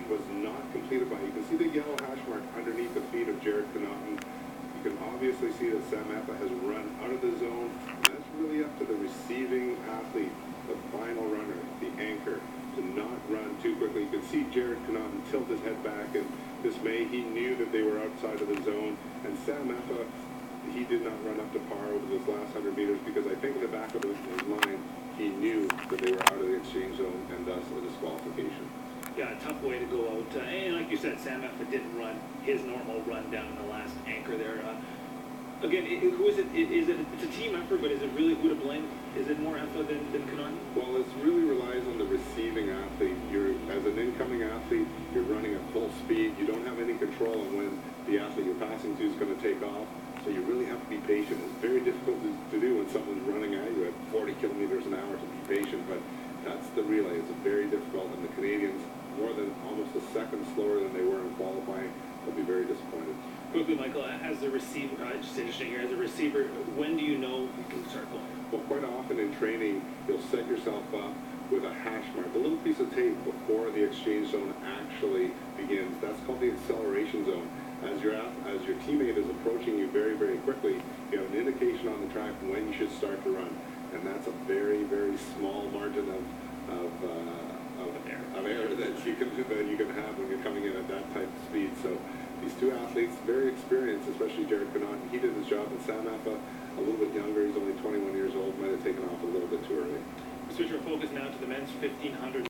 was not completed by. You can see the yellow hash mark underneath the feet of Jared Connaughton. You can obviously see that Sam Effa has run out of the zone. And that's really up to the receiving athlete, the final runner, the anchor, to not run too quickly. You can see Jared Connaughton tilt his head back in dismay. He knew that they were outside of the zone. And Sam Effa, he did not run up to par over those last 100 meters because I think in the back of his line, he knew that they were out of the exchange zone and thus a disqualification. Yeah, a tough way to go out. And like you said, Sam Effa didn't run his normal run down in the last anchor there. Again, who is it? It's a team effort, but is it really who to blame? Is it more Effa than Connaughton? Well, it really relies on the receiving athlete. As an incoming athlete, you're running at full speed. You don't have any control on when the athlete you're passing to is going to take off. So you really have to be patient. It's very difficult to do when someone's running at you at 40 kilometers an hour to be patient, but that's the relay. It's very difficult, and the Canadians, more than almost a second slower than they were in qualifying, will be very disappointed. Quickly, Michael, as a receiver, just interesting here, as a receiver, when do you know you can start going? Well, quite often in training, you'll set yourself up with a hash mark, a little piece of tape before the exchange zone actually begins. That's called the acceleration zone. As your teammate is approaching you very, very quickly, you have an indication on the track when you should start to run. And that's a very, very small margin of error that you can have when you're coming in at that type of speed. So these two athletes, very experienced, especially Jared Connaughton. He did his job, and Sam Effa, a little bit younger, he's only 21 years old, might have taken off a little bit too early. Switch our focus now to the men's 1500.